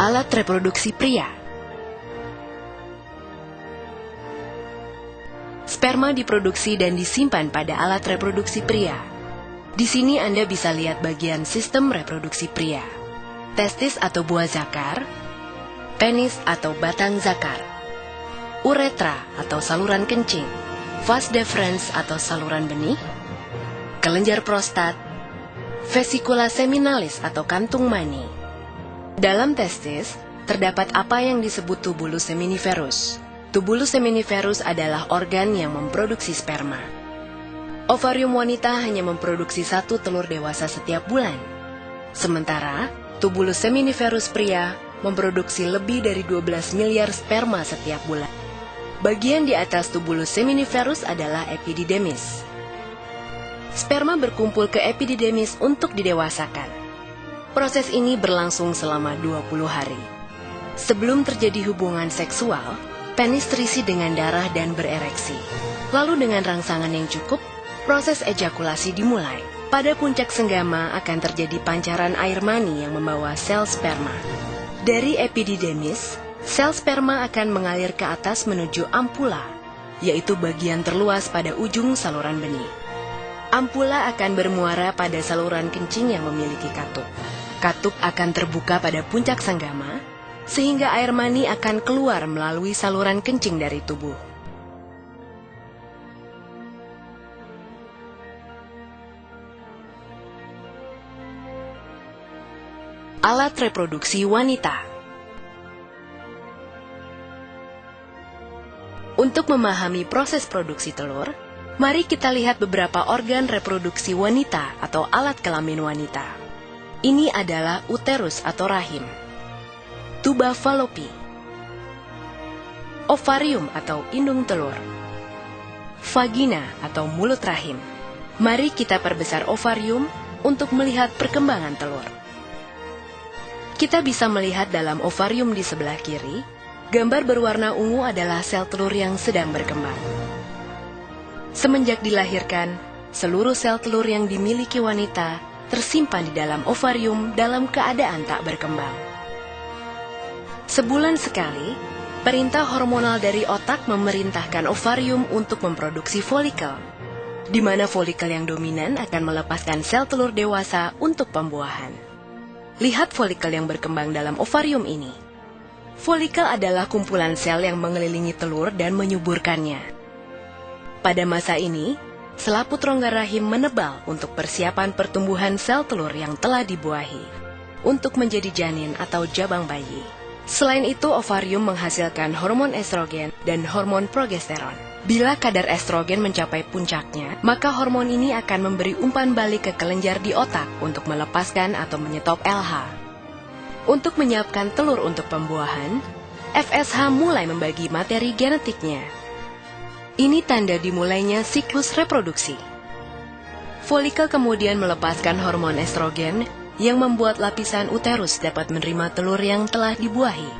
Alat reproduksi pria. Sperma diproduksi dan disimpan pada alat reproduksi pria. Di sini Anda bisa lihat bagian sistem reproduksi pria. Testis atau buah zakar, penis atau batang zakar, uretra atau saluran kencing, vas deferens atau saluran benih, kelenjar prostat, vesikula seminalis atau kantung mani. Dalam testis, terdapat apa yang disebut tubulus seminiferus. Tubulus seminiferus adalah organ yang memproduksi sperma. Ovarium wanita hanya memproduksi 1 telur dewasa setiap bulan. Sementara, tubulus seminiferus pria memproduksi lebih dari 12 miliar sperma setiap bulan. Bagian di atas tubulus seminiferus adalah epididemis. Sperma berkumpul ke epididemis untuk didewasakan. Proses ini berlangsung selama 20 hari. Sebelum terjadi hubungan seksual, penis terisi dengan darah dan berereksi. Lalu dengan rangsangan yang cukup, proses ejakulasi dimulai. Pada puncak senggama akan terjadi pancaran air mani yang membawa sel sperma. Dari epididemis, sel sperma akan mengalir ke atas menuju ampula, yaitu bagian terluas pada ujung saluran benih. Ampula akan bermuara pada saluran kencing yang memiliki katup. Katup akan terbuka pada puncak senggama, sehingga air mani akan keluar melalui saluran kencing dari tubuh. Alat reproduksi wanita. Untuk memahami proses produksi telur, mari kita lihat beberapa organ reproduksi wanita atau alat kelamin wanita. Ini adalah uterus atau rahim, tuba falopi, ovarium atau indung telur, vagina atau mulut rahim. Mari kita perbesar ovarium untuk melihat perkembangan telur. Kita bisa melihat dalam ovarium di sebelah kiri, gambar berwarna ungu adalah sel telur yang sedang berkembang. Semenjak dilahirkan, seluruh sel telur yang dimiliki wanita tersimpan di dalam ovarium dalam keadaan tak berkembang. Sebulan sekali, perintah hormonal dari otak memerintahkan ovarium untuk memproduksi folikel, di mana folikel yang dominan akan melepaskan sel telur dewasa untuk pembuahan. Lihat folikel yang berkembang dalam ovarium ini. Folikel adalah kumpulan sel yang mengelilingi telur dan menyuburkannya. Pada masa ini, selaput rongga rahim menebal untuk persiapan pertumbuhan sel telur yang telah dibuahi, untuk menjadi janin atau jabang bayi. Selain itu, ovarium menghasilkan hormon estrogen dan hormon progesteron. Bila kadar estrogen mencapai puncaknya, maka hormon ini akan memberi umpan balik ke kelenjar di otak untuk melepaskan atau menyetop LH. Untuk menyiapkan telur untuk pembuahan, FSH mulai membagi materi genetiknya. Ini tanda dimulainya siklus reproduksi. Folikel kemudian melepaskan hormon estrogen yang membuat lapisan uterus dapat menerima telur yang telah dibuahi.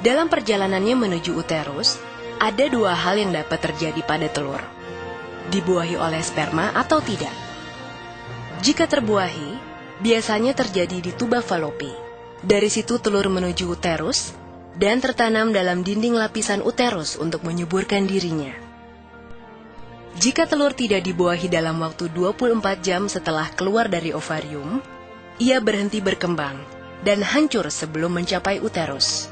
Dalam perjalanannya menuju uterus, ada 2 hal yang dapat terjadi pada telur: dibuahi oleh sperma atau tidak. Jika terbuahi, biasanya terjadi di tuba falopi. Dari situ telur menuju uterus dan tertanam dalam dinding lapisan uterus untuk menyuburkan dirinya. Jika telur tidak dibuahi dalam waktu 24 jam setelah keluar dari ovarium, ia berhenti berkembang dan hancur sebelum mencapai uterus.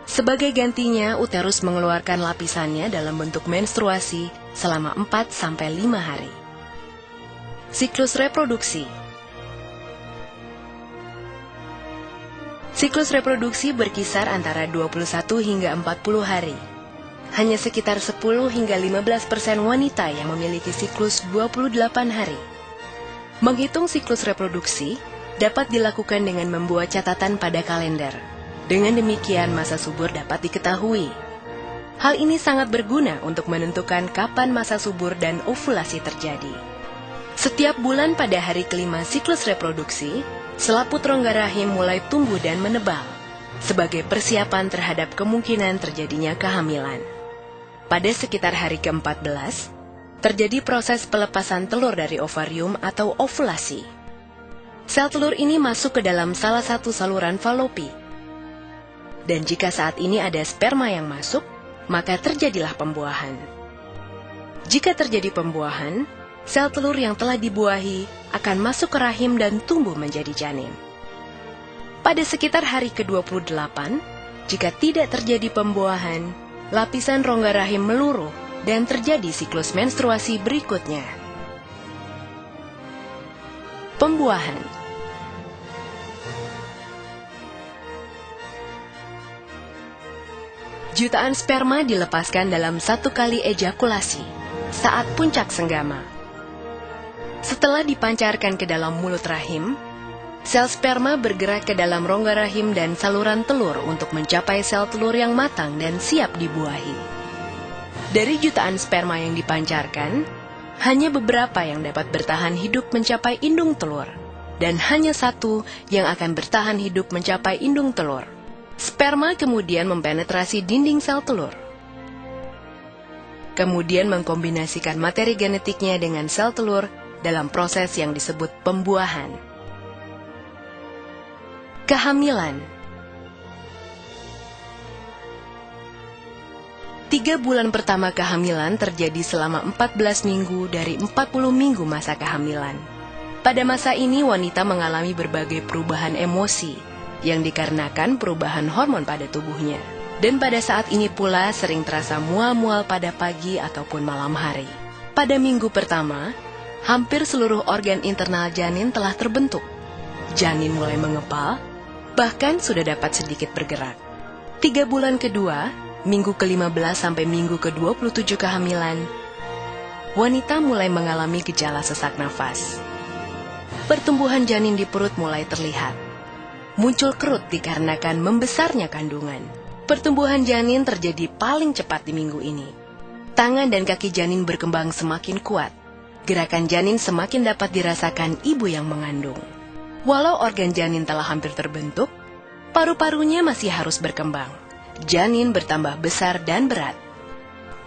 Sebagai gantinya, uterus mengeluarkan lapisannya dalam bentuk menstruasi selama 4-5 hari. Siklus reproduksi. Siklus reproduksi berkisar antara 21 hingga 40 hari. Hanya sekitar 10 hingga 15% wanita yang memiliki siklus 28 hari. Menghitung siklus reproduksi dapat dilakukan dengan membuat catatan pada kalender. Dengan demikian, masa subur dapat diketahui. Hal ini sangat berguna untuk menentukan kapan masa subur dan ovulasi terjadi. Setiap bulan pada hari kelima siklus reproduksi, selaput rongga rahim mulai tumbuh dan menebal, sebagai persiapan terhadap kemungkinan terjadinya kehamilan. Pada sekitar hari ke-14, terjadi proses pelepasan telur dari ovarium atau ovulasi. Sel telur ini masuk ke dalam salah satu saluran falopi. Dan jika saat ini ada sperma yang masuk, maka terjadilah pembuahan. Jika terjadi pembuahan, sel telur yang telah dibuahi akan masuk ke rahim dan tumbuh menjadi janin. Pada sekitar hari ke-28, jika tidak terjadi pembuahan, lapisan rongga rahim meluruh dan terjadi siklus menstruasi berikutnya. Pembuahan. Jutaan sperma dilepaskan dalam satu kali ejakulasi saat puncak senggama. Setelah dipancarkan ke dalam mulut rahim, sel sperma bergerak ke dalam rongga rahim dan saluran telur untuk mencapai sel telur yang matang dan siap dibuahi. Dari jutaan sperma yang dipancarkan, hanya beberapa yang dapat bertahan hidup mencapai indung telur, dan hanya satu yang akan bertahan hidup mencapai indung telur. Sperma kemudian mempenetrasi dinding sel telur. Kemudian mengkombinasikan materi genetiknya dengan sel telur dalam proses yang disebut pembuahan. Kehamilan. 3 bulan pertama kehamilan terjadi selama 14 minggu dari 40 minggu masa kehamilan. Pada masa ini wanita mengalami berbagai perubahan emosi yang dikarenakan perubahan hormon pada tubuhnya. Dan pada saat ini pula sering terasa mual-mual pada pagi ataupun malam hari. Pada minggu pertama, hampir seluruh organ internal janin telah terbentuk. Janin mulai mengepal, bahkan sudah dapat sedikit bergerak. 3 bulan kedua, minggu ke-15 sampai minggu ke-27 kehamilan, wanita mulai mengalami gejala sesak nafas. Pertumbuhan janin di perut mulai terlihat. Muncul kerut dikarenakan membesarnya kandungan. Pertumbuhan janin terjadi paling cepat di minggu ini. Tangan dan kaki janin berkembang semakin kuat. Gerakan janin semakin dapat dirasakan ibu yang mengandung. Walau organ janin telah hampir terbentuk, paru-parunya masih harus berkembang. Janin bertambah besar dan berat.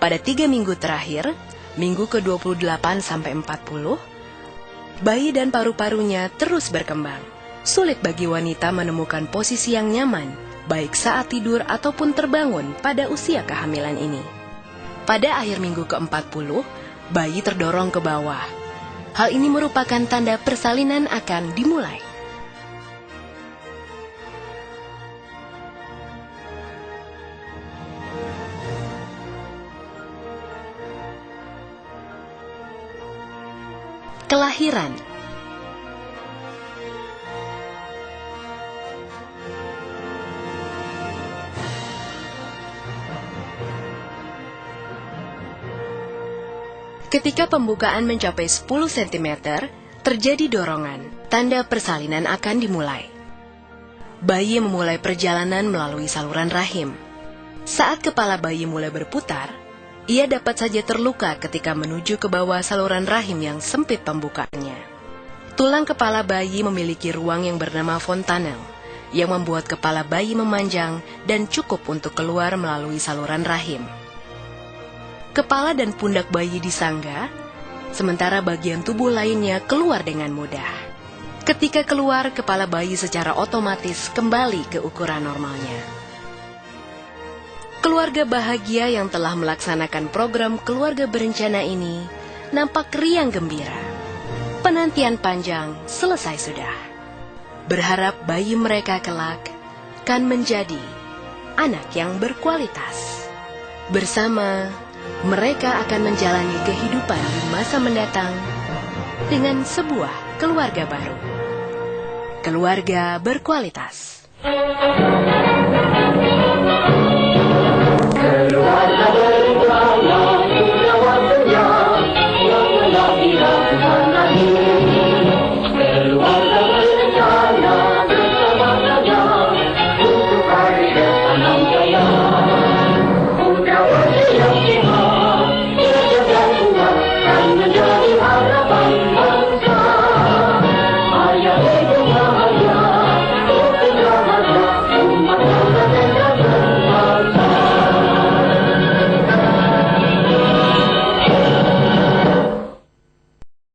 Pada 3 minggu terakhir, minggu ke-28 sampai 40, bayi dan paru-parunya terus berkembang. Sulit bagi wanita menemukan posisi yang nyaman, baik saat tidur ataupun terbangun pada usia kehamilan ini. Pada akhir minggu ke-40, bayi terdorong ke bawah. Hal ini merupakan tanda persalinan akan dimulai. Kelahiran. Ketika pembukaan mencapai 10 cm, terjadi dorongan, tanda persalinan akan dimulai. Bayi memulai perjalanan melalui saluran rahim. Saat kepala bayi mulai berputar, ia dapat saja terluka ketika menuju ke bawah saluran rahim yang sempit pembukaannya. Tulang kepala bayi memiliki ruang yang bernama fontanel, yang membuat kepala bayi memanjang dan cukup untuk keluar melalui saluran rahim. Kepala dan pundak bayi disangga, sementara bagian tubuh lainnya keluar dengan mudah. Ketika keluar, kepala bayi secara otomatis kembali ke ukuran normalnya. Keluarga bahagia yang telah melaksanakan program keluarga berencana ini nampak riang gembira. Penantian panjang selesai sudah. Berharap bayi mereka kelak kan menjadi anak yang berkualitas. Bersama, mereka akan menjalani kehidupan di masa mendatang dengan sebuah keluarga baru. Keluarga berkualitas.